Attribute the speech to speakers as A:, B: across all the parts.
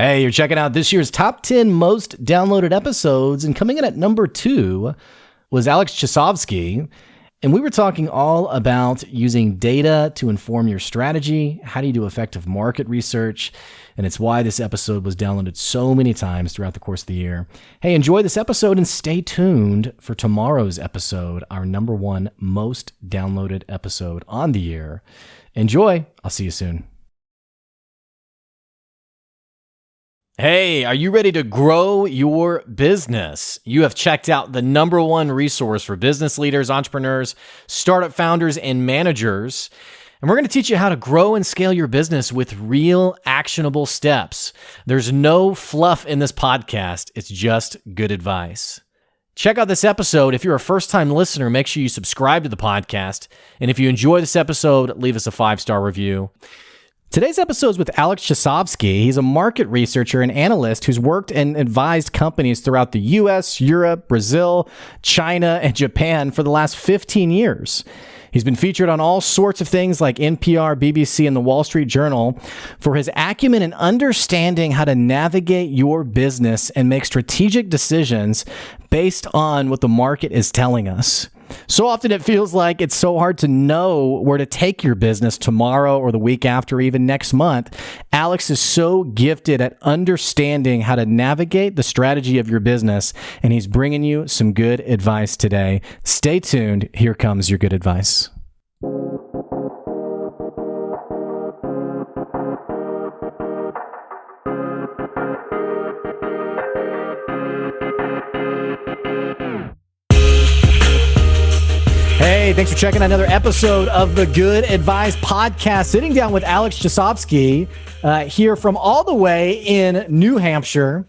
A: Hey, you're checking out this year's top 10 most downloaded episodes, and coming in at number 2 was Alex Chausovsky. And we were talking all about using data to inform your strategy. How do you do effective market research? And it's why this episode was downloaded so many times throughout the course of the year. Hey, enjoy this episode and stay tuned for tomorrow's episode, our number 1 most downloaded episode on the year. Enjoy. I'll see you soon. Hey, are you ready to grow your business? You have checked out the number 1 resource for business leaders, entrepreneurs, startup founders, and managers. And we're going to teach you how to grow and scale your business with real actionable steps. There's no fluff in this podcast. It's just good advice. Check out this episode. If you're a first-time listener, make sure you subscribe to the podcast. And if you enjoy this episode, leave us a 5-star review. Today's episode is with Alex Chausovsky. He's a market researcher and analyst who's worked and advised companies throughout the US, Europe, Brazil, China, and Japan for the last 15 years. He's been featured on all sorts of things like NPR, BBC, and the Wall Street Journal for his acumen in understanding how to navigate your business and make strategic decisions based on what the market is telling us. So often it feels like it's so hard to know where to take your business tomorrow or the week after, or even next month. Alex is so gifted at understanding how to navigate the strategy of your business, and he's bringing you some good advice today. Stay tuned. Here comes your good advice. Hey, thanks for checking out another episode of the Good Advice Podcast. Sitting down with Alex Chausovsky here from all the way in New Hampshire.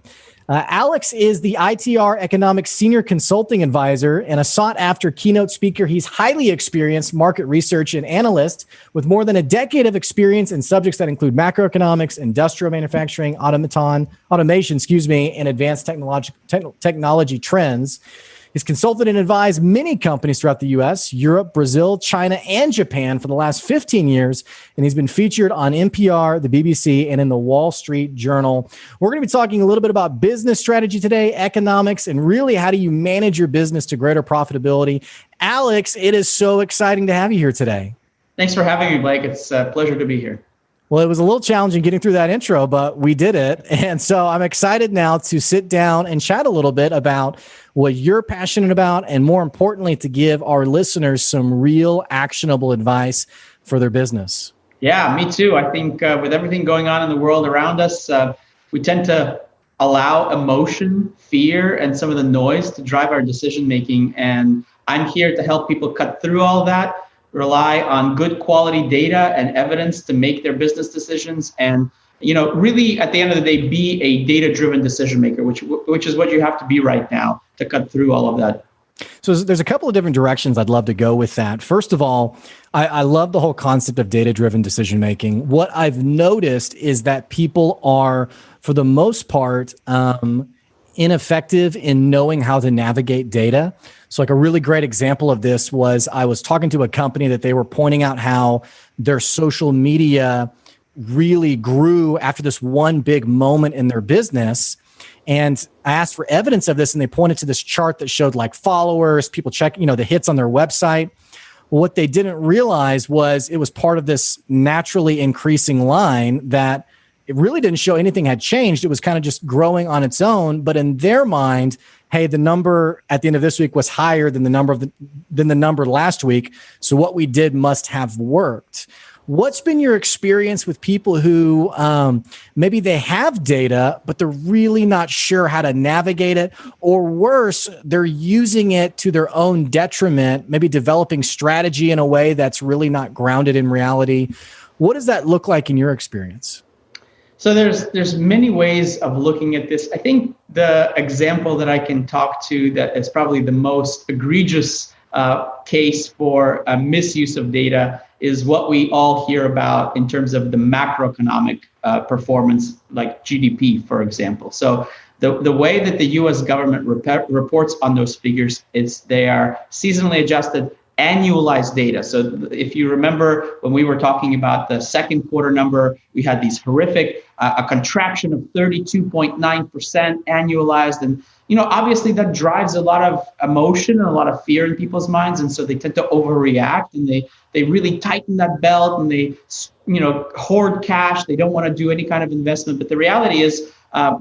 A: Alex is the ITR Economics Senior Consulting Advisor and a sought-after keynote speaker. He's highly experienced market research and analyst with more than a decade of experience in subjects that include macroeconomics, industrial manufacturing, automation, and advanced technology trends. He's consulted and advised many companies throughout the U.S., Europe, Brazil, China, and Japan for the last 15 years, and he's been featured on NPR, the BBC, and in the Wall Street Journal. We're going to be talking a little bit about business strategy today, economics, and really how do you manage your business to greater profitability. Alex, it is so exciting to have you here today.
B: Thanks for having me, Blake. It's a pleasure to be here.
A: Well, it was a little challenging getting through that intro, but we did it. And so I'm excited now to sit down and chat a little bit about what you're passionate about, and more importantly, to give our listeners some real actionable advice for their business.
B: Yeah, me too. I think with everything going on in the world around us, we tend to allow emotion, fear, and some of the noise to drive our decision-making. And I'm here to help people cut through all that, rely on good quality data and evidence to make their business decisions, and really at the end of the day, be a data-driven decision maker, which is what you have to be right now to cut through all of that.
A: So there's a couple of different directions I'd love to go with that. First of all, I love the whole concept of data-driven decision making. What I've noticed is that people are, for the most part, ineffective in knowing how to navigate data. So like a really great example of this was I was talking to a company that they were pointing out how their social media really grew after this one big moment in their business. And I asked for evidence of this, and they pointed to this chart that showed like followers, people check, the hits on their website. Well, what they didn't realize was it was part of this naturally increasing line that it really didn't show anything had changed. It was kind of just growing on its own. But in their mind, hey, the number at the end of this week was higher than the number last week. So what we did must have worked. What's been your experience with people who maybe they have data, but they're really not sure how to navigate it, or worse, they're using it to their own detriment, maybe developing strategy in a way that's really not grounded in reality? What does that look like in your experience?
B: So there's many ways of looking at this. I think the example that I can talk to that is probably the most egregious case for a misuse of data is what we all hear about in terms of the macroeconomic performance, like GDP, for example. So the way that the U.S. government reports on those figures is they are seasonally adjusted, annualized data. So if you remember when we were talking about the second quarter number, we had these horrific a contraction of 32.9% annualized. And, obviously that drives a lot of emotion and a lot of fear in people's minds. And so they tend to overreact, and they really tighten that belt, and they, hoard cash. They don't want to do any kind of investment. But the reality is,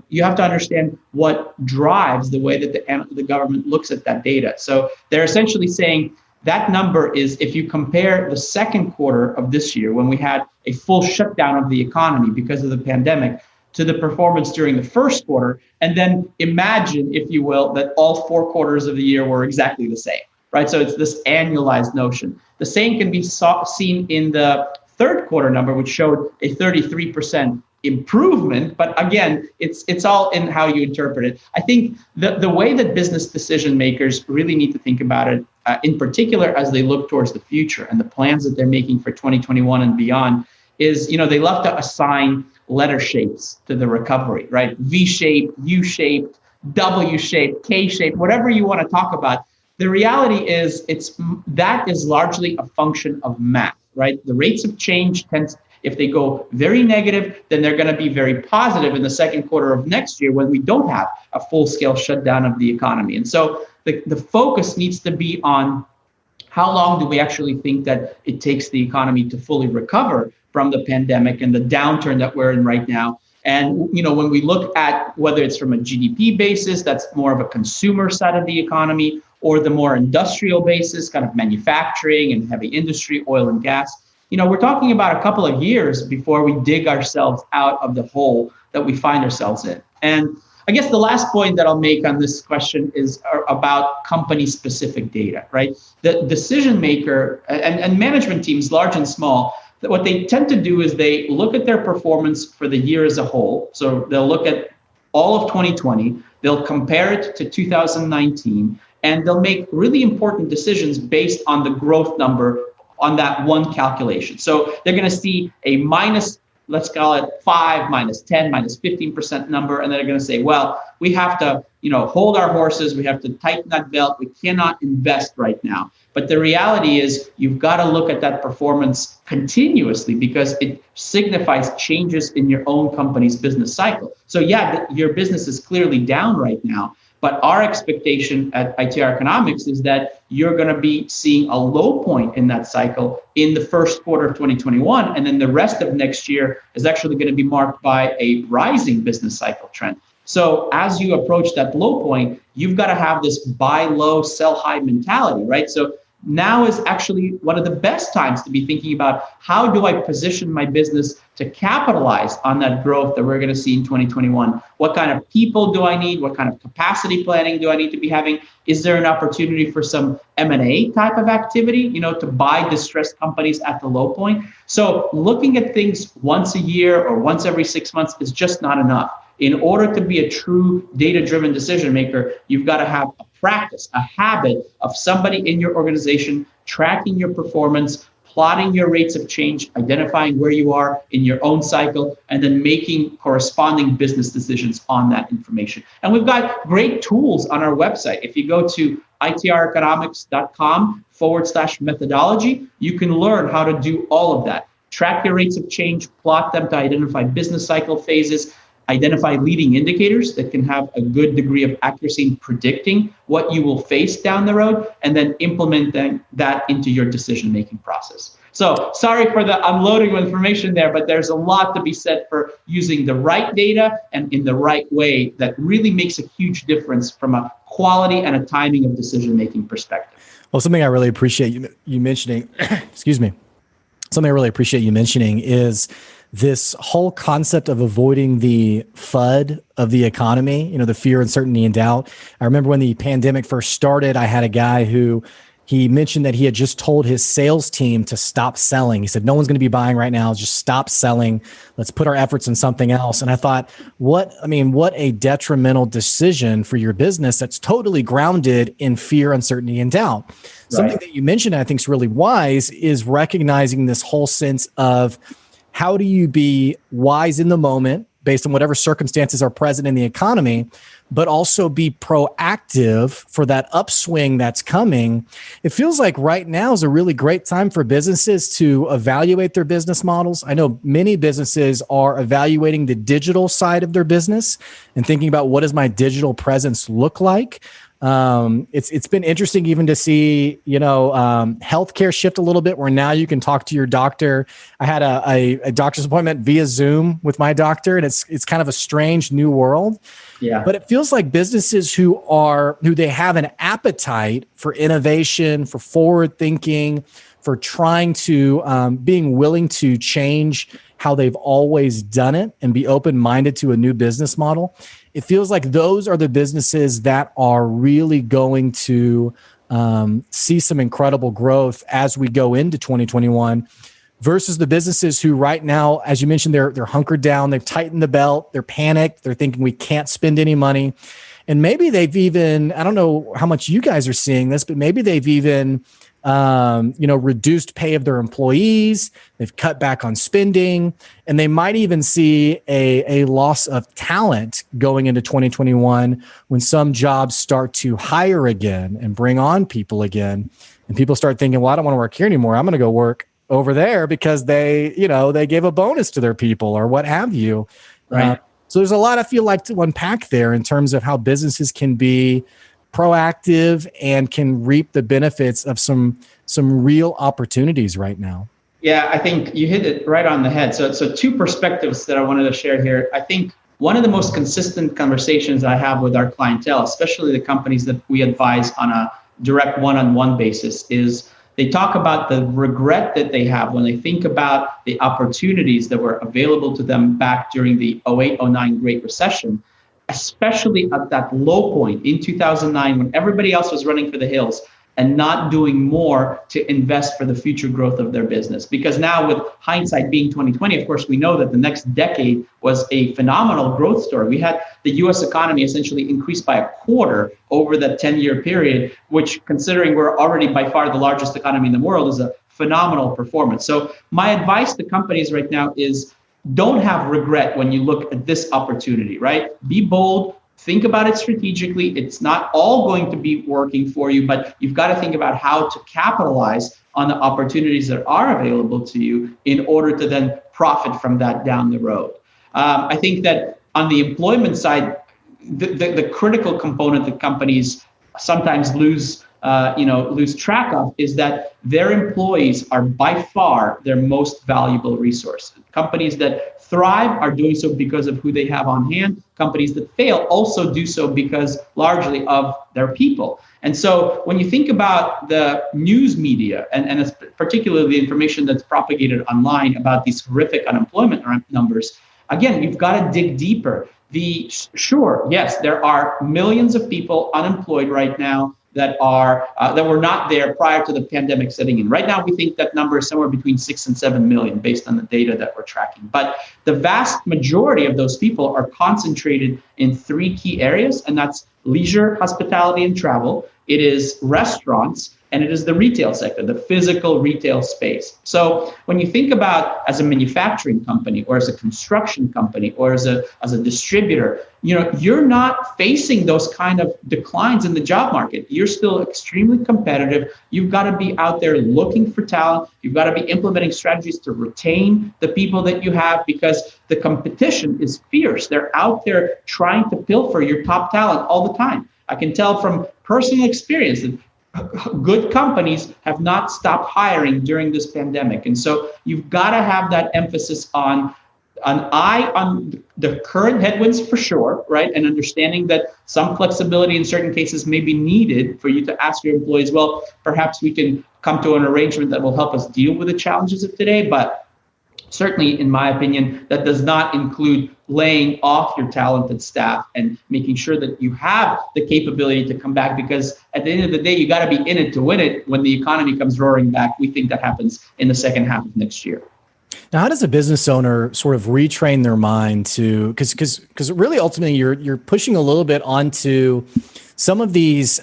B: you have to understand what drives the way that the government looks at that data. So they're essentially saying that number is, if you compare the second quarter of this year, when we had a full shutdown of the economy because of the pandemic, to the performance during the first quarter, and then imagine, if you will, that all 4 quarters of the year were exactly the same, right? So it's this annualized notion. The same can be seen in the third quarter number, which showed a 33% improvement. But again, it's all in how you interpret it. I think the way that business decision makers really need to think about it, in particular as they look towards the future and the plans that they're making for 2021 and beyond, is, they love to assign letter shapes to the recovery, right? V-shaped, U-shaped, W-shaped, K-shaped, whatever you want to talk about. The reality is that is largely a function of math, right? The rates of change if they go very negative, then they're going to be very positive in the second quarter of next year when we don't have a full-scale shutdown of the economy. And so the focus needs to be on how long do we actually think that it takes the economy to fully recover from the pandemic and the downturn that we're in right now. And, when we look at whether it's from a GDP basis, that's more of a consumer side of the economy, or the more industrial basis, kind of manufacturing and heavy industry, oil and gas, we're talking about a couple of years before we dig ourselves out of the hole that we find ourselves in. And I guess the last point that I'll make on this question is about company-specific data, right? The decision maker and management teams, large and small, what they tend to do is they look at their performance for the year as a whole. So they'll look at all of 2020, they'll compare it to 2019, and they'll make really important decisions based on the growth number on that one calculation. So they're going to see a minus, let's call it 5, minus 10, minus 15% number. And they're going to say, well, we have to, hold our horses. We have to tighten that belt. We cannot invest right now. But the reality is you've got to look at that performance continuously, because it signifies changes in your own company's business cycle. So yeah, your business is clearly down right now. But our expectation at ITR Economics is that you're going to be seeing a low point in that cycle in the first quarter of 2021. And then the rest of next year is actually going to be marked by a rising business cycle trend. So as you approach that low point, you've got to have this buy low, sell high mentality, right? So now is actually one of the best times to be thinking about, how do I position my business to capitalize on that growth that we're going to see in 2021? What kind of people do I need? What kind of capacity planning do I need to be having? Is there an opportunity for some M&A type of activity, to buy distressed companies at the low point? So looking at things once a year or once every 6 months is just not enough. In order to be a true data-driven decision maker, you've got to have a practice, a habit of somebody in your organization tracking your performance, plotting your rates of change, identifying where you are in your own cycle, and then making corresponding business decisions on that information. And we've got great tools on our website. If you go to itreconomics.com/methodology, you can learn how to do all of that. Track your rates of change, plot them to identify business cycle phases, identify leading indicators that can have a good degree of accuracy in predicting what you will face down the road, and then implement that into your decision-making process. So sorry for the unloading of information there, but there's a lot to be said for using the right data and in the right way that really makes a huge difference from a quality and a timing of decision-making perspective.
A: Well, something I really appreciate you mentioning, excuse me, something I really appreciate you mentioning is this whole concept of avoiding the FUD of the economy, the fear, uncertainty, and doubt. I remember when the pandemic first started, I had a guy who he mentioned that he had just told his sales team to stop selling. He said, no one's going to be buying right now. Just stop selling. Let's put our efforts in something else. And I thought, what a detrimental decision for your business that's totally grounded in fear, uncertainty, and doubt. Right. Something that you mentioned I think is really wise is recognizing this whole sense of, how do you be wise in the moment
C: based on whatever circumstances are present in the economy, but also be proactive for that upswing that's coming. It feels like right now is a really great time for businesses to evaluate their business models. I know many businesses are evaluating the digital side of their business and thinking about, what does my digital presence look like? It's been interesting even to see, healthcare shift a little bit, where now you can talk to your doctor. I had a doctor's appointment via Zoom with my doctor, and it's kind of a strange new world.
B: Yeah.
C: But it feels like businesses who they have an appetite for innovation, for forward thinking, for trying to being willing to change how they've always done it and be open-minded to a new business model. It feels like those are the businesses that are really going to see some incredible growth as we go into 2021, versus the businesses who right now, as you mentioned, they're hunkered down, they've tightened the belt, they're panicked, they're thinking we can't spend any money. And maybe they've even, I don't know how much you guys are seeing this, but maybe they've even reduced pay of their employees. They've cut back on spending, and they might even see a loss of talent going into 2021 when some jobs start to hire again and bring on people again. And people start thinking, well, I don't want to work here anymore. I'm going to go work over there because they gave a bonus to their people or what have you.
B: Right.
C: So there's a lot I feel like to unpack there in terms of how businesses can be proactive and can reap the benefits of some real opportunities right now.
B: Yeah, I think you hit it right on the head. So two perspectives that I wanted to share here. I think one of the most consistent conversations I have with our clientele, especially the companies that we advise on a direct one-on-one basis, is they talk about the regret that they have when they think about the opportunities that were available to them back during the 08-09 Great Recession, especially at that low point in 2009 when everybody else was running for the hills and not doing more to invest for the future growth of their business. Because now, with hindsight being 2020, of course, we know that the next decade was a phenomenal growth story. We had the US economy essentially increase by a quarter over that 10-year period, which, considering we're already by far the largest economy in the world, is a phenomenal performance. So my advice to companies right now is, don't have regret when you look at this opportunity, right? Be bold. Think about it strategically. It's not all going to be working for you, but you've got to think about how to capitalize on the opportunities that are available to you in order to then profit from that down the road. I think that on the employment side, the critical component that companies sometimes lose track of is that their employees are by far their most valuable resource. Companies that thrive are doing so because of who they have on hand. Companies that fail also do so because largely of their people. And so when you think about the news media, and particularly the information that's propagated online about these horrific unemployment numbers, again, you've got to dig deeper. Yes, there are millions of people unemployed right now that were not there prior to the pandemic setting in. Right now, we think that number is somewhere between 6 and 7 million based on the data that we're tracking. But the vast majority of those people are concentrated in 3 key areas, and that's leisure, hospitality, and travel. It is restaurants, and it is the retail sector, the physical retail space. So when you think about, as a manufacturing company or as a construction company or as a distributor, you're not facing those kind of declines in the job market. You're still extremely competitive. You've got to be out there looking for talent. You've got to be implementing strategies to retain the people that you have, because the competition is fierce. They're out there trying to pilfer your top talent all the time. I can tell from personal experience that good companies have not stopped hiring during this pandemic. And so you've got to have that emphasis on an eye on the current headwinds for sure, right? And understanding that some flexibility in certain cases may be needed for you to ask your employees, well, perhaps we can come to an arrangement that will help us deal with the challenges of today. But certainly, in my opinion, that does not include laying off your talented staff and making sure that you have the capability to come back, because at the end of the day, you got to be in it to win it. When the economy comes roaring back, we think that happens in the second half of next year.
C: Now, how does a business owner sort of retrain their mind to, because really ultimately you're pushing a little bit onto some of these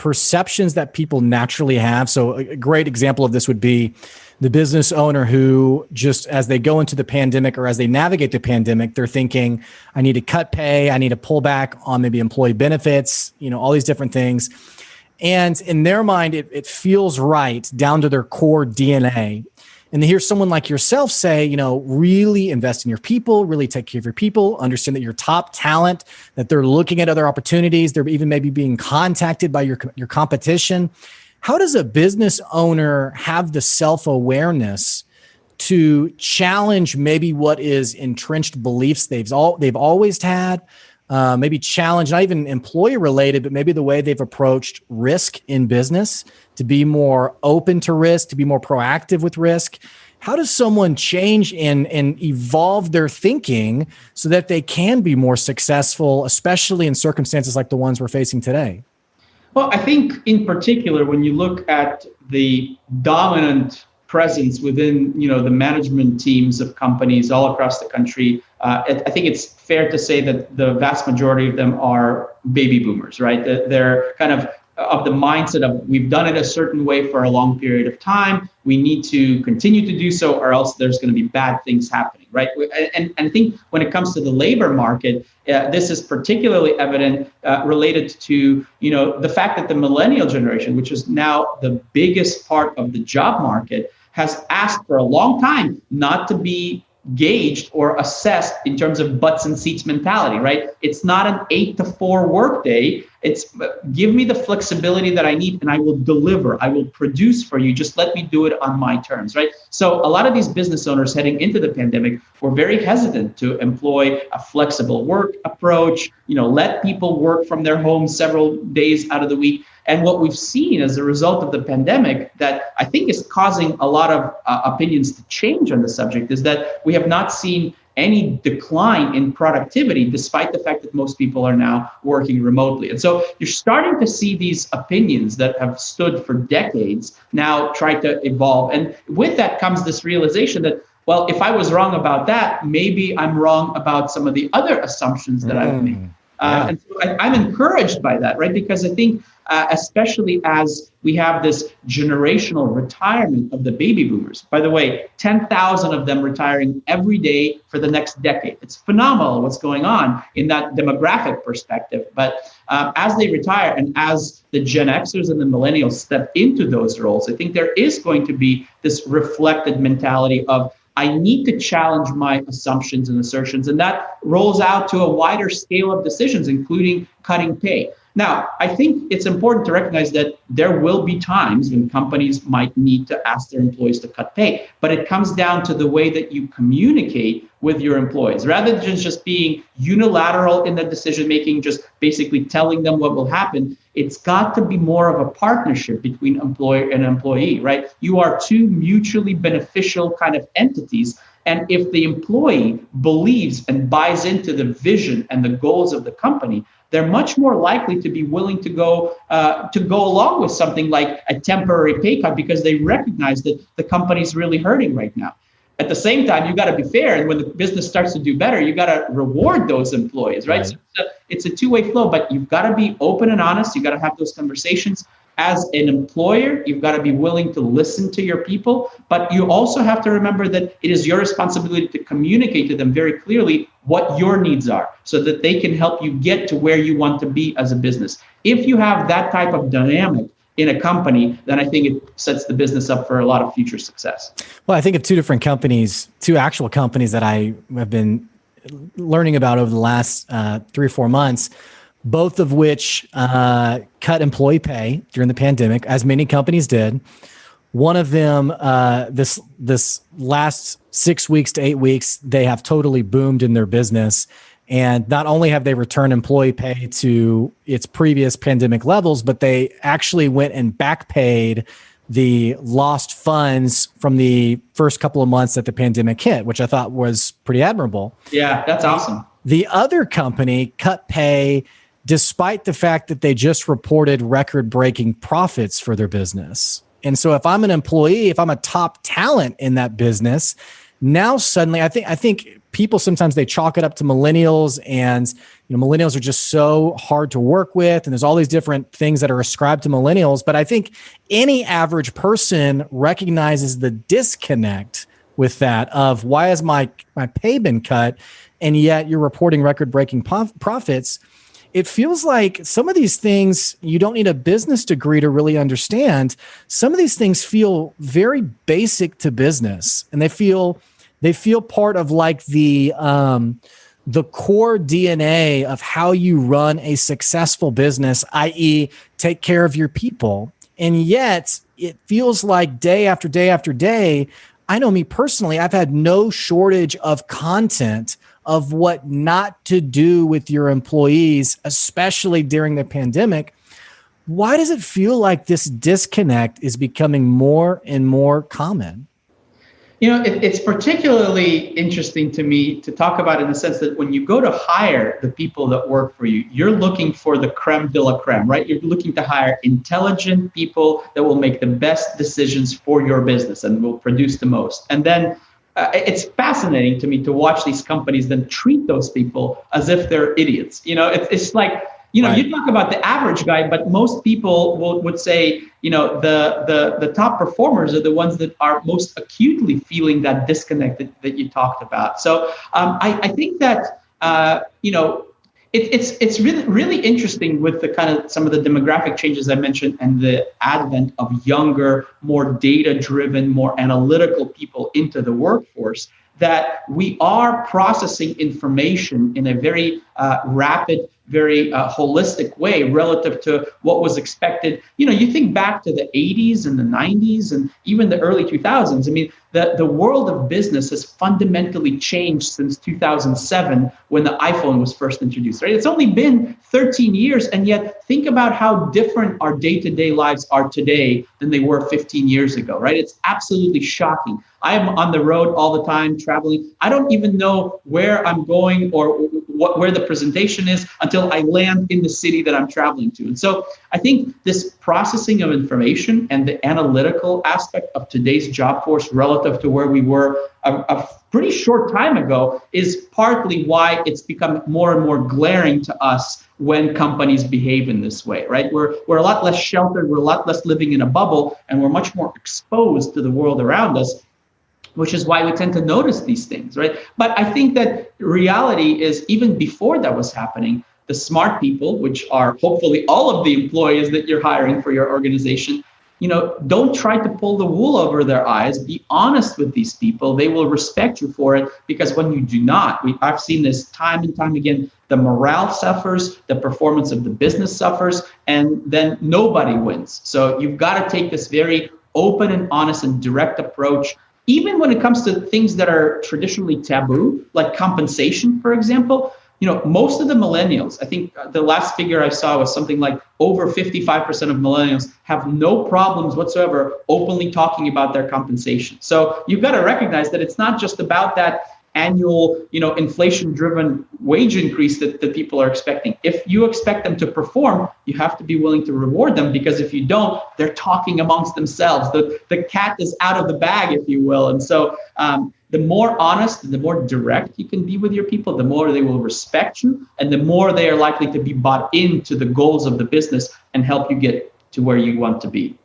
C: perceptions that people naturally have. So a great example of this would be the business owner who just as they go into the pandemic or as they navigate the pandemic, they're thinking, I need to cut pay, I need to pull back on maybe employee benefits, all these different things. And in their mind, it feels right down to their core DNA. And to hear someone like yourself say, really invest in your people, really take care of your people, understand that you're top talent, that they're looking at other opportunities, they're even maybe being contacted by your competition. How does a business owner have the self-awareness to challenge maybe what is entrenched beliefs they've always had, maybe challenge, not even employee related, but maybe the way they've approached risk in business, to be more open to risk, to be more proactive with risk? How does someone change and evolve their thinking so that they can be more successful, especially in circumstances like the ones we're facing today?
B: Well, I think in particular, when you look at the dominant presence within, the management teams of companies all across the country, I think it's fair to say that the vast majority of them are baby boomers, right? They're kind of the mindset of we've done it a certain way for a long period of time. We need to continue to do so, or else there's going to be bad things happening, right? And I think when it comes to the labor market, this is particularly evident related to the fact that the millennial generation, which is now the biggest part of the job market, has asked for a long time not to be gauged or assessed in terms of butts and seats mentality, right? It's not an 8 to 4 workday. It's give me the flexibility that I need and I will deliver. I will produce for you. Just let me do it on my terms, right? So a lot of these business owners heading into the pandemic were very hesitant to employ a flexible work approach, let people work from their homes several days out of the week. And what we've seen as a result of the pandemic that I think is causing a lot of opinions to change on the subject is that we have not seen any decline in productivity, despite the fact that most people are now working remotely. And so you're starting to see these opinions that have stood for decades now try to evolve. And with that comes this realization that, well, if I was wrong about that, maybe I'm wrong about some of the other assumptions that I've made. And so I'm encouraged by that, right? Because I think especially as we have this generational retirement of the baby boomers. By the way, 10,000 of them retiring every day for the next decade. It's phenomenal what's going on in that demographic perspective. But as they retire and as the Gen Xers and the millennials step into those roles, I think there is going to be this reflected mentality of I need to challenge my assumptions and assertions. And that rolls out to a wider scale of decisions, including cutting pay. Now, I think it's important to recognize that there will be times when companies might need to ask their employees to cut pay, but it comes down to the way that you communicate with your employees. Rather than just being unilateral in the decision-making, just basically telling them what will happen, it's got to be more of a partnership between employer and employee, right? You are two mutually beneficial kind of entities. And if the employee believes and buys into the vision and the goals of the company, they're much more likely to be willing to go along with something like a temporary pay cut because they recognize that the company's really hurting right now. At the same time, you got to be fair. And when the business starts to do better, you got to reward those employees, right? So it's a two-way flow, but you've got to be open and honest. You got to have those conversations. As an employer, you've got to be willing to listen to your people, but you also have to remember that it is your responsibility to communicate to them very clearly what your needs are so that they can help you get to where you want to be as a business. If you have that type of dynamic in a company, then I think it sets the business up for a lot of future success.
C: Well, I think of two actual companies that I have been learning about over the last 3 or 4 months, both of which cut employee pay during the pandemic, as many companies did. One of them, this last 6 weeks to 8 weeks, they have totally boomed in their business. And not only have they returned employee pay to its previous pandemic levels, but they actually went and back paid the lost funds from the first couple of months that the pandemic hit, which I thought was pretty admirable.
B: Yeah, that's awesome.
C: The other company cut pay despite the fact that they just reported record-breaking profits for their business. And so if I'm an employee, if I'm a top talent in that business, Now suddenly, I think people sometimes they chalk it up to millennials, and millennials are just so hard to work with, and there's all these different things that are ascribed to millennials. But I think any average person recognizes the disconnect with that of why has my pay been cut, and yet you're reporting record-breaking profits. It feels like some of these things you don't need a business degree to really understand. Some of these things feel very basic to business, and they feel part of like the core DNA of how you run a successful business, i.e., take care of your people. And yet it feels like day after day after day, I know me personally, I've had no shortage of content of what not to do with your employees, especially during the pandemic. Why does it feel like this disconnect is becoming more and more common?
B: It's particularly interesting to me to talk about in the sense that when you go to hire the people that work for you, you're looking for the creme de la creme, right? You're looking to hire intelligent people that will make the best decisions for your business and will produce the most. And then it's fascinating to me to watch these companies then treat those people as if they're idiots. It's like, right. You talk about the average guy, but most people would say, the top performers are the ones that are most acutely feeling that disconnect that you talked about. So I think that, it's really, really interesting with the kind of some of the demographic changes I mentioned and the advent of younger, more data-driven, more analytical people into the workforce, that we are processing information in a very rapid, very holistic way relative to what was expected. You think back to the 80s and the 90s and even the early 2000s. I mean, the world of business has fundamentally changed since 2007 when the iPhone was first introduced, right? It's only been 13 years, and yet think about how different our day-to-day lives are today than they were 15 years ago, right? It's absolutely shocking. I am on the road all the time, traveling. I don't even know where I'm going or where the presentation is until I land in the city that I'm traveling to. And so I think this processing of information and the analytical aspect of today's job force relative to where we were a pretty short time ago is partly why it's become more and more glaring to us when companies behave in this way, right? We're a lot less sheltered, we're a lot less living in a bubble, and we're much more exposed to the world around us, which is why we tend to notice these things, right? But I think that reality is even before that was happening, the smart people, which are hopefully all of the employees that you're hiring for your organization, don't try to pull the wool over their eyes. Be honest with these people. They will respect you for it, because when you do not, I've seen this time and time again, the morale suffers, the performance of the business suffers, and then nobody wins. So you've got to take this very open and honest and direct approach. Even when it comes to things that are traditionally taboo, like compensation, for example, most of the millennials, I think the last figure I saw was something like over 55% of millennials have no problems whatsoever openly talking about their compensation. So you've got to recognize that it's not just about that annual, inflation-driven wage increase that people are expecting. If you expect them to perform, you have to be willing to reward them, because if you don't, they're talking amongst themselves. The cat is out of the bag, if you will. And so the more honest and the more direct you can be with your people, the more they will respect you, and the more they are likely to be bought into the goals of the business and help you get to where you want to be.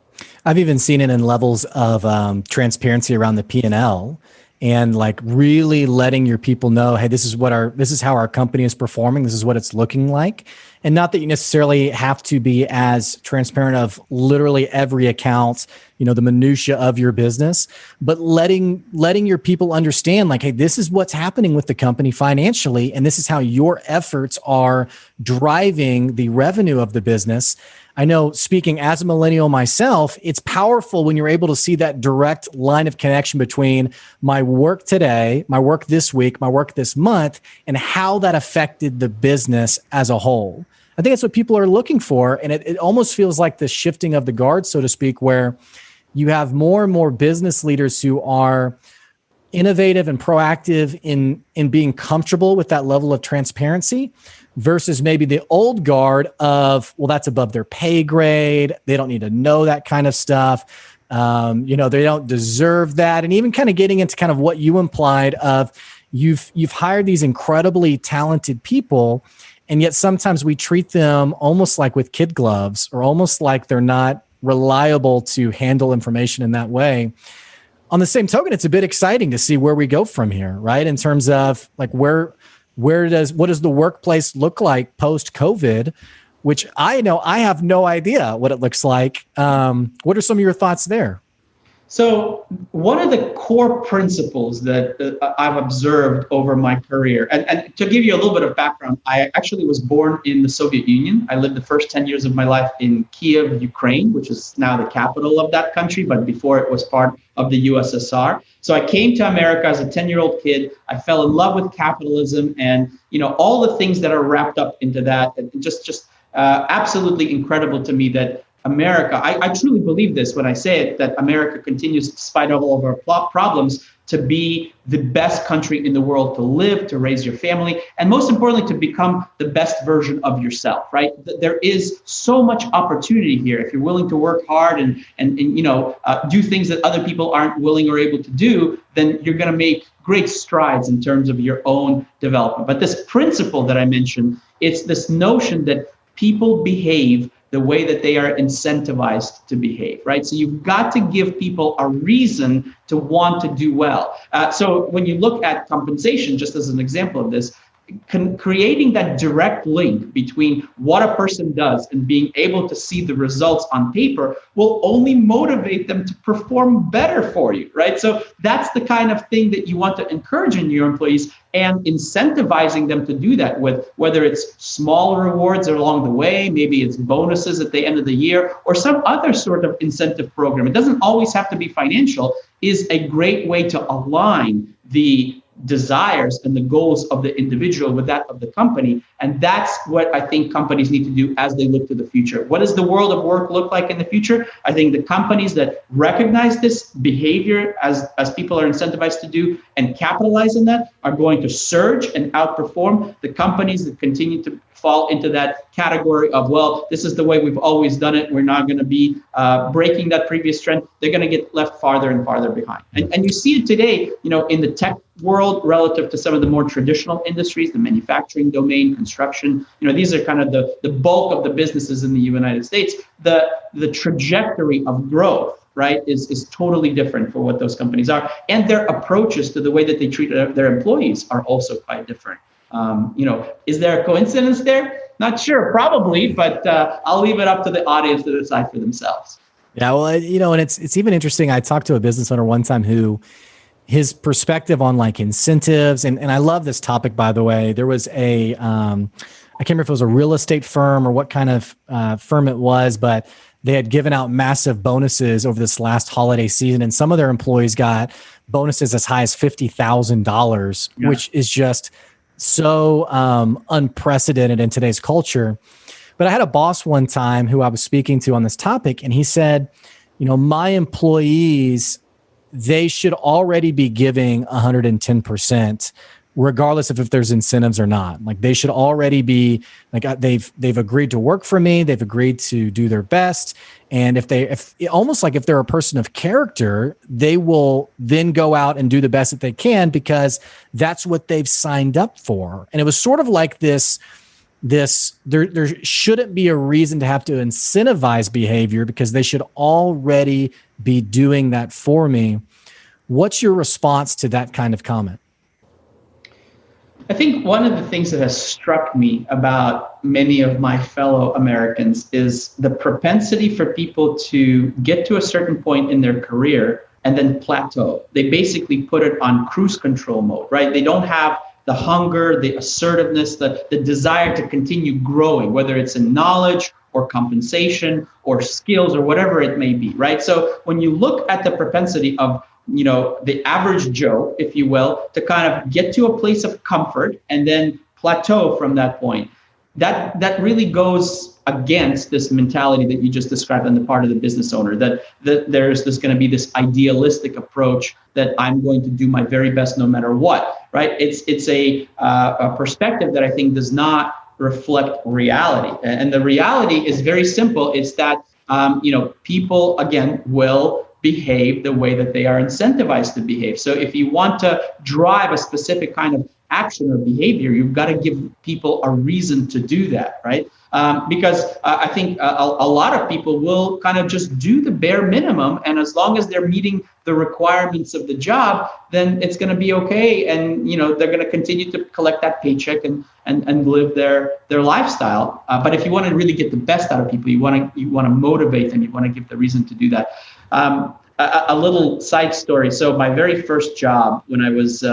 C: I've even seen it in levels of transparency around the P&L. And like really letting your people know, hey, this is how our company is performing. This is what it's looking like. And not that you necessarily have to be as transparent of literally every account, the minutia of your business, but letting your people understand, like, hey, this is what's happening with the company financially, and this is how your efforts are driving the revenue of the business. I know, speaking as a millennial myself, it's powerful when you're able to see that direct line of connection between my work today, my work this week, my work this month, and how that affected the business as a whole. I think that's what people are looking for. And it almost feels like the shifting of the guard, so to speak, where you have more and more business leaders who are innovative and proactive in being comfortable with that level of transparency, versus maybe the old guard of, well, that's above their pay grade. They don't need to know that kind of stuff. They don't deserve that. And even kind of getting into kind of what you implied of you've hired these incredibly talented people, and yet sometimes we treat them almost like with kid gloves, or almost like they're not reliable to handle information in that way. On the same token, it's a bit exciting to see where we go from here, right? In terms of like what does the workplace look like post COVID, which I know I have no idea what it looks like. What are some of your thoughts there?
B: So one of the core principles that I've observed over my career, and to give you a little bit of background, I actually was born in the Soviet Union. I lived the first 10 years of my life in Kiev, Ukraine, which is now the capital of that country, but before it was part of the USSR. So I came to America as a 10-year-old kid. I fell in love with capitalism and, all the things that are wrapped up into that. And just absolutely incredible to me that America, I truly believe this when I say it, that America continues, despite all of our problems, to be the best country in the world to live, to raise your family, and most importantly, to become the best version of yourself, right? There is so much opportunity here. If you're willing to work hard and do things that other people aren't willing or able to do, then you're going to make great strides in terms of your own development. But this principle that I mentioned, it's this notion that people behave the way that they are incentivized to behave, right? So you've got to give people a reason to want to do well. So when you look at compensation, just as an example of this, creating that direct link between what a person does and being able to see the results on paper will only motivate them to perform better for you, right? So that's the kind of thing that you want to encourage in your employees, and incentivizing them to do that with whether it's small rewards along the way, maybe it's bonuses at the end of the year, or some other sort of incentive program. It doesn't always have to be financial, is a great way to align the desires and the goals of the individual with that of the company. And that's what I think companies need to do as they look to the future. What does the world of work look like in the future? I think the companies that recognize this behavior as people are incentivized to do and capitalize on that are going to surge and outperform the companies that continue to fall into that category of, well, this is the way we've always done it. We're not going to be breaking that previous trend. They're going to get left farther and farther behind. And you see it today, in the tech world relative to some of the more traditional industries, the manufacturing domain, construction. These are kind of the bulk of the businesses in the United States. The trajectory of growth, right, is totally different for what those companies are. And their approaches to the way that they treat their employees are also quite different. Is there a coincidence there? Not sure, probably, but I'll leave it up to the audience to decide for themselves.
C: Yeah, well, and it's even interesting. I talked to a business owner one time who his perspective on like incentives, and I love this topic, by the way. There was I can't remember if it was a real estate firm or what kind of firm it was, but they had given out massive bonuses over this last holiday season, and some of their employees got bonuses as high as $50,000, which is just so unprecedented in today's culture. But I had a boss one time who I was speaking to on this topic, and he said, my employees, they should already be giving 110%, regardless of if there's incentives or not. Like they should already be like they've agreed to work for me, they've agreed to do their best, and if they're a person of character, they will then go out and do the best that they can because that's what they've signed up for. And it was sort of like this there shouldn't be a reason to have to incentivize behavior because they should already be doing that for me. What's your response to that kind of comment?
B: I think one of the things that has struck me about many of my fellow Americans is the propensity for people to get to a certain point in their career and then plateau. They basically put it on cruise control mode, right? They don't have the hunger, the assertiveness, the desire to continue growing, whether it's in knowledge or compensation or skills or whatever it may be, right? So when you look at the propensity of the average Joe, if you will, to kind of get to a place of comfort and then plateau from that point, that really goes against this mentality that you just described on the part of the business owner, that there's going to be this idealistic approach that I'm going to do my very best no matter what, right? It's a perspective that I think does not reflect reality. And the reality is very simple. It's that, people, again, will behave the way that they are incentivized to behave. So if you want to drive a specific kind of action or behavior, you've got to give people a reason to do that, right? Because I think a lot of people will kind of just do the bare minimum, and as long as they're meeting the requirements of the job, then it's going to be okay, and they're going to continue to collect that paycheck and live their lifestyle. But if you want to really get the best out of people, you want to motivate them, you want to give the reason to do that. A little side story. So my very first job when I was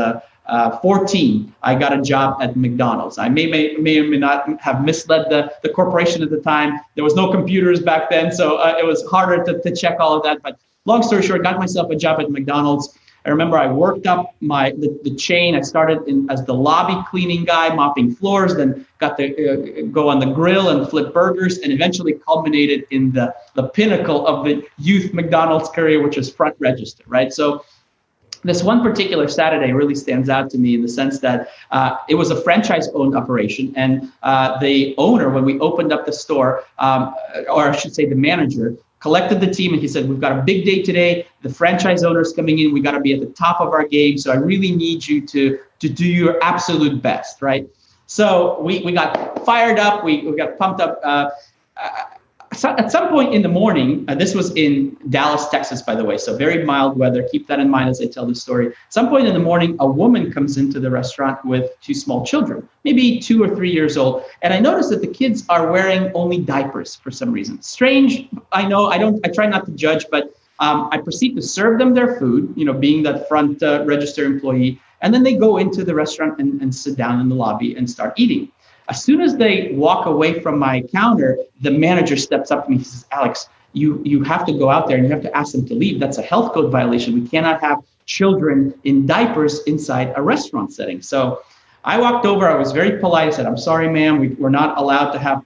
B: 14, I got a job at McDonald's. I may or may not have misled the corporation at the time. There was no computers back then, so it was harder to check all of that. But long story short, got myself a job at McDonald's. I remember I worked up the chain. I started as the lobby cleaning guy, mopping floors, then got to go on the grill and flip burgers, and eventually culminated in the pinnacle of the youth McDonald's career, which is front register, right? So this one particular Saturday really stands out to me in the sense that it was a franchise-owned operation, and the owner, when we opened up the store, or I should say the manager, collected the team and he said, we've got a big day today. The franchise owner's coming in. We got to be at the top of our game. So I really need you to do your absolute best, right? So we got fired up. We got pumped up. At some point in the morning, this was in Dallas, Texas, by the way, so very mild weather. Keep that in mind as I tell the story. At some point in the morning, a woman comes into the restaurant with two small children, maybe 2 or 3 years old. And I noticed that the kids are wearing only diapers for some reason. Strange, I know, I try not to judge, but I proceed to serve them their food, being that front register employee. And then they go into the restaurant and sit down in the lobby and start eating. As soon as they walk away from my counter, the manager steps up to me. He says, Alex, you have to go out there and you have to ask them to leave. That's a health code violation. We cannot have children in diapers inside a restaurant setting. So I walked over. I was very polite. I said, I'm sorry, ma'am. We're not allowed to have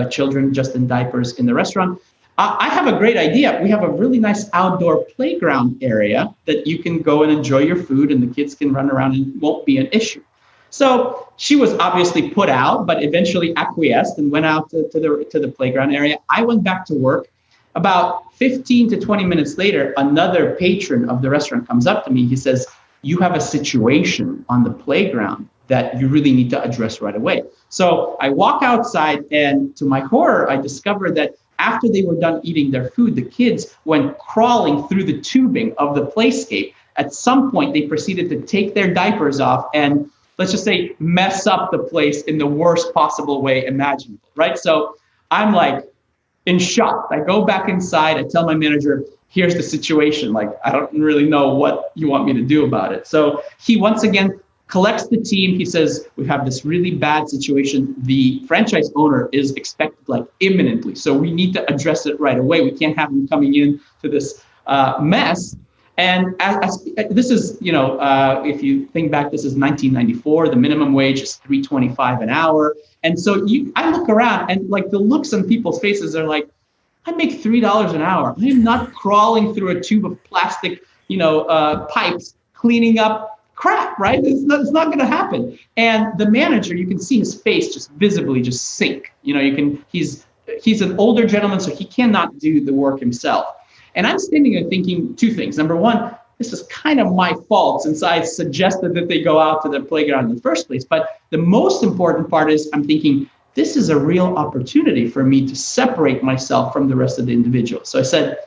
B: children just in diapers in the restaurant. I have a great idea. We have a really nice outdoor playground area that you can go and enjoy your food and the kids can run around and it won't be an issue. So she was obviously put out, but eventually acquiesced and went out to the playground area. I went back to work. About 15 to 20 minutes later, another patron of the restaurant comes up to me. He says, you have a situation on the playground that you really need to address right away. So I walk outside, and to my horror, I discovered that after they were done eating their food, the kids went crawling through the tubing of the playscape. At some point, they proceeded to take their diapers off and, let's just say, mess up the place in the worst possible way imaginable, right? So I'm like in shock. I go back inside. I tell my manager, here's the situation. Like, I don't really know what you want me to do about it. So he once again collects the team. He says, we have this really bad situation. The franchise owner is expected like imminently. So we need to address it right away. We can't have him coming in to this mess. And as this is, if you think back, this is 1994. The minimum wage is $3.25 an hour. And so I look around and like the looks on people's faces are like, I make $3 an hour. I am not crawling through a tube of plastic, pipes, cleaning up crap, right? It's not going to happen. And the manager, you can see his face just visibly just sink. He's an older gentleman, so he cannot do the work himself. And I'm standing there thinking two things. Number one, this is kind of my fault since I suggested that they go out to the playground in the first place. But the most important part is I'm thinking, this is a real opportunity for me to separate myself from the rest of the individuals. So I said,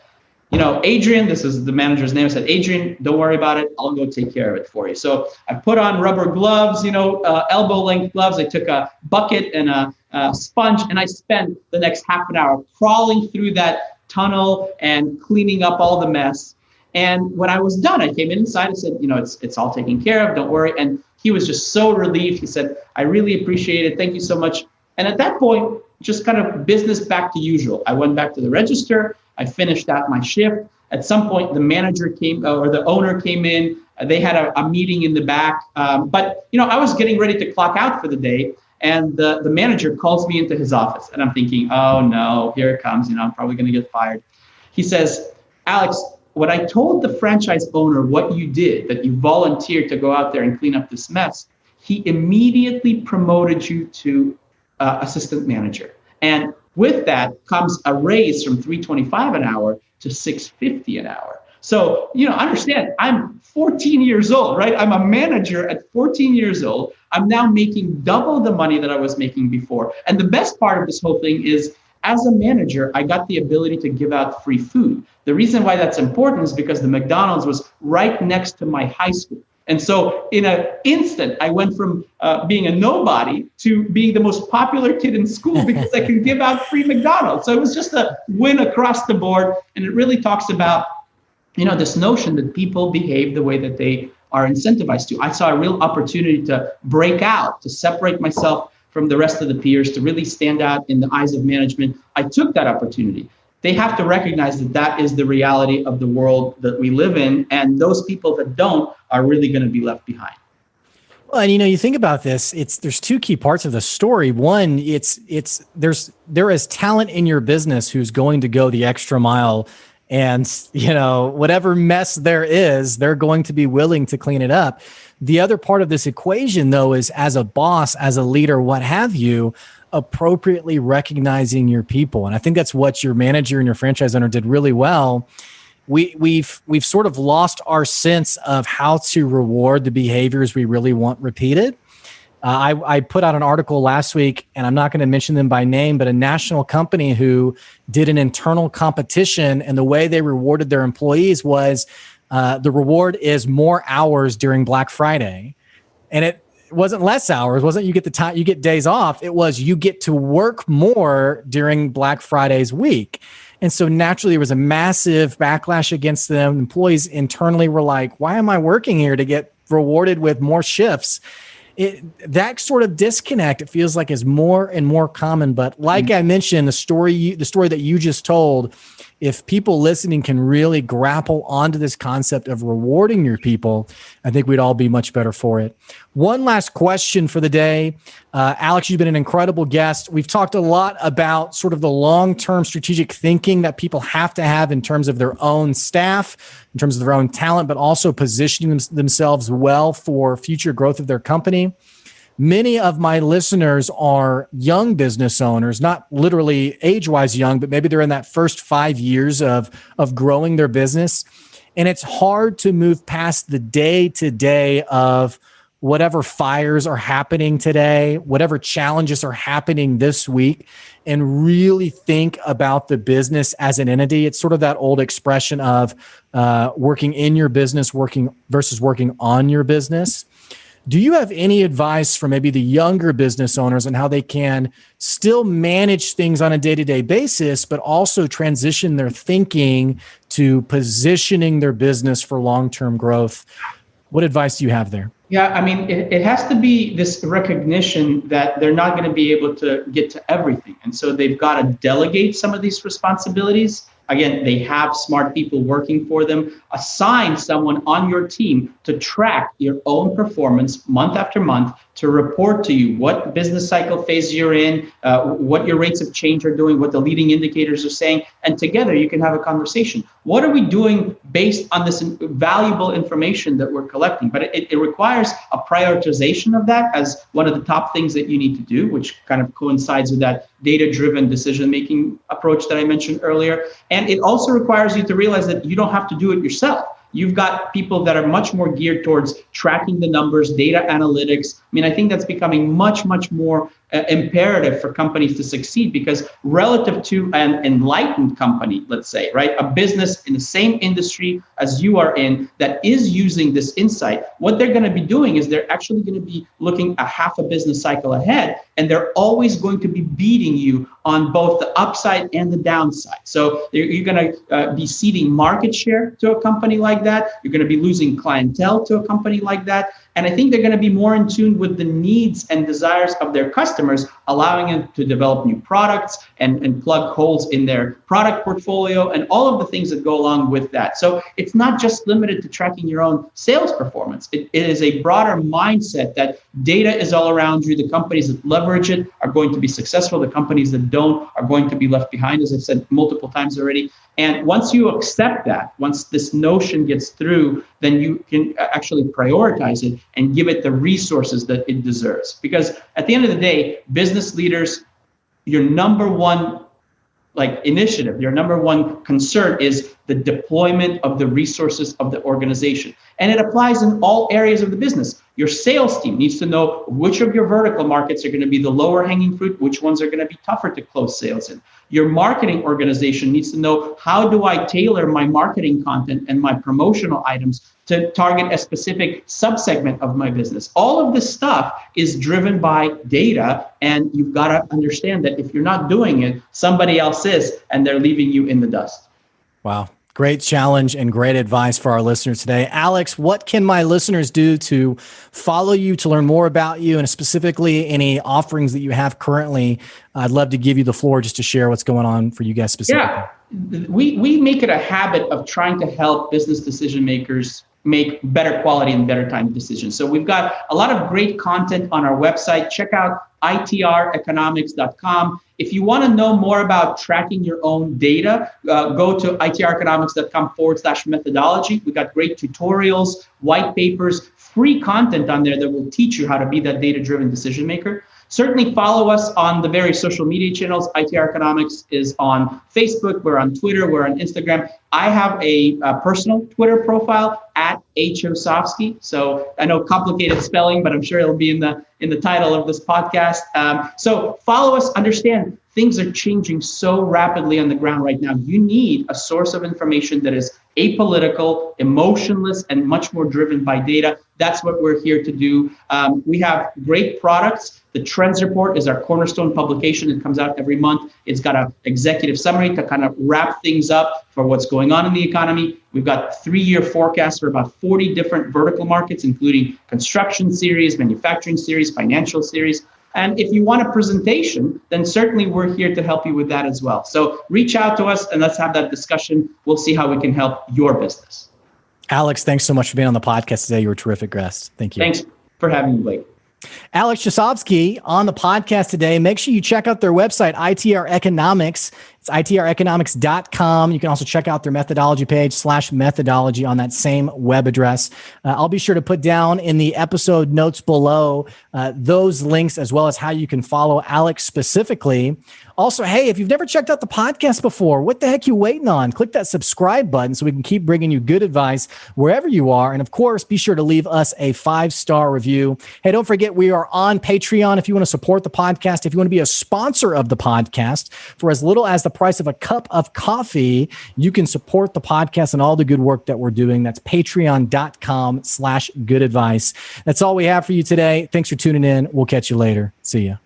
B: Adrian, this is the manager's name. I said, Adrian, don't worry about it. I'll go take care of it for you. So I put on rubber gloves, elbow length gloves. I took a bucket and a sponge, and I spent the next half an hour crawling through that tunnel and cleaning up all the mess. And when I was done, I came inside and said, it's all taken care of. Don't worry. And he was just so relieved. He said, I really appreciate it. Thank you so much. And at that point, just kind of business back to usual. I went back to the register. I finished out my shift. At some point, the manager came or the owner came in. They had a meeting in the back. But I was getting ready to clock out for the day. And the manager calls me into his office. And I'm thinking, oh, no, here it comes. I'm probably going to get fired. He says, Alex, when I told the franchise owner what you did, that you volunteered to go out there and clean up this mess, he immediately promoted you to assistant manager. And with that comes a raise from $3.25 an hour to $650 an hour. So, understand, I'm 14 years old, right? I'm a manager at 14 years old. I'm now making double the money that I was making before. And the best part of this whole thing is, as a manager, I got the ability to give out free food. The reason why that's important is because the McDonald's was right next to my high school. And so in an instant, I went from being a nobody to being the most popular kid in school because I could give out free McDonald's. So it was just a win across the board. And it really talks about, this notion that people behave the way that they are incentivized to. I saw a real opportunity to break out, to separate myself from the rest of the peers, to really stand out in the eyes of management. I took that opportunity. They have to recognize that that is the reality of the world that we live in. And those people that don't are really going to be left behind.
C: Well, and you think about this, there's two key parts of the story. One, there is talent in your business who's going to go the extra mile, and whatever mess there is, they're going to be willing to clean it up. The other part of this equation, though, is as a boss, as a leader, what have you, appropriately recognizing your people. And I think that's what your manager and your franchise owner did really well. We've sort of lost our sense of how to reward the behaviors we really want repeated. I put out an article last week, and I'm not going to mention them by name, but a national company who did an internal competition, and the way they rewarded their employees was the reward is more hours during Black Friday. And it wasn't less hours, wasn't you get the time, you get days off. It was you get to work more during Black Friday's week. And so naturally there was a massive backlash against them. Employees internally were like, why am I working here to get rewarded with more shifts? That sort of disconnect, it feels like, is more and more common. But like I mentioned, the story that you just told, if people listening can really grapple onto this concept of rewarding your people, I think we'd all be much better for it. One last question for the day. Alex, you've been an incredible guest. We've talked a lot about sort of the long-term strategic thinking that people have to have in terms of their own staff, in terms of their own talent, but also positioning themselves well for future growth of their company. Many of my listeners are young business owners, not literally age-wise young, but maybe they're in that first 5 years of growing their business. And it's hard to move past the day-to-day of whatever fires are happening today, whatever challenges are happening this week, and really think about the business as an entity. It's sort of that old expression of working in your business, working versus working on your business. Do you have any advice for maybe the younger business owners on how they can still manage things on a day-to-day basis, but also transition their thinking to positioning their business for long-term growth? What advice do you have there?
B: Yeah, I mean, it has to be this recognition that they're not going to be able to get to everything. And so they've got to delegate some of these responsibilities. Again, they have smart people working for them. Assign someone on your team to track your own performance month after month, to report to you what business cycle phase you're in, what your rates of change are doing, what the leading indicators are saying. And together you can have a conversation. What are we doing based on this valuable information that we're collecting? But it requires a prioritization of that as one of the top things that you need to do, which kind of coincides with that data-driven decision-making approach that I mentioned earlier. And it also requires you to realize that you don't have to do it yourself. You've got people that are much more geared towards tracking the numbers, data analytics. I mean, I think that's becoming much, much more imperative for companies to succeed, because relative to an enlightened company, let's say, right, a business in the same industry as you are in that is using this insight, what they're going to be doing is they're actually going to be looking a half a business cycle ahead, and they're always going to be beating you on both the upside and the downside. So you're going to be ceding market share to a company like that. You're going to be losing clientele to a company like that. And I think they're going to be more in tune with the needs and desires of their customers, allowing them to develop new products and plug holes in their product portfolio and all of the things that go along with that. So it's not just limited to tracking your own sales performance. It is a broader mindset that data is all around you. The companies that leverage it are going to be successful. The companies that don't are going to be left behind, as I've said multiple times already. And once you accept that, once this notion gets through, then you can actually prioritize it and give it the resources that it deserves. Because at the end of the day, business leaders, your number one like initiative, your number one concern is the deployment of the resources of the organization. And it applies in all areas of the business. Your sales team needs to know which of your vertical markets are going to be the lower hanging fruit, which ones are going to be tougher to close sales in. Your marketing organization needs to know, how do I tailor my marketing content and my promotional items to target a specific subsegment of my business. All of this stuff is driven by data, and you've got to understand that if you're not doing it, somebody else is, and they're leaving you in the dust.
C: Wow. Great challenge and great advice for our listeners today. Alex, what can my listeners do to follow you, to learn more about you, and specifically any offerings that you have currently? I'd love to give you the floor just to share what's going on for you guys specifically.
B: Yeah, we make it a habit of trying to help business decision makers make better quality and better time decisions. So we've got a lot of great content on our website. Check out itreconomics.com. If you want to know more about tracking your own data, go to itreconomics.com/methodology. We've got great tutorials, white papers, free content on there that will teach you how to be that data-driven decision maker. Certainly follow us on the various social media channels. ITR Economics is on Facebook, we're on Twitter, we're on Instagram. I have a personal Twitter profile at Chausovsky. So I know complicated spelling, but I'm sure it'll be in the title of this podcast. So follow us, understand things are changing so rapidly on the ground right now. You need a source of information that is apolitical, emotionless, and much more driven by data. That's what we're here to do. We have great products. The Trends Report is our cornerstone publication. It comes out every month. It's got an executive summary to kind of wrap things up for what's going on in the economy. We've got 3-year forecasts for about 40 different vertical markets, including construction series, manufacturing series, financial series. And if you want a presentation, then certainly we're here to help you with that as well. So reach out to us and let's have that discussion. We'll see how we can help your business.
C: Alex, thanks so much for being on the podcast today. You were a terrific guest. Thank you.
B: Thanks for having me, Blake.
C: Alex Chausovsky on the podcast today. Make sure you check out their website, ITR Economics. It's itreconomics.com. You can also check out their methodology page /methodology on that same web address. I'll be sure to put down in the episode notes below those links, as well as how you can follow Alex specifically. Also, hey, if you've never checked out the podcast before, what the heck you waiting on? Click that subscribe button so we can keep bringing you good advice wherever you are. And of course, be sure to leave us a 5-star review. Hey, don't forget, we are on Patreon if you want to support the podcast. If you want to be a sponsor of the podcast for as little as the price of a cup of coffee, you can support the podcast and all the good work that we're doing. That's patreon.com/goodadvice. That's all we have for you today. Thanks for tuning in. We'll catch you later. See ya.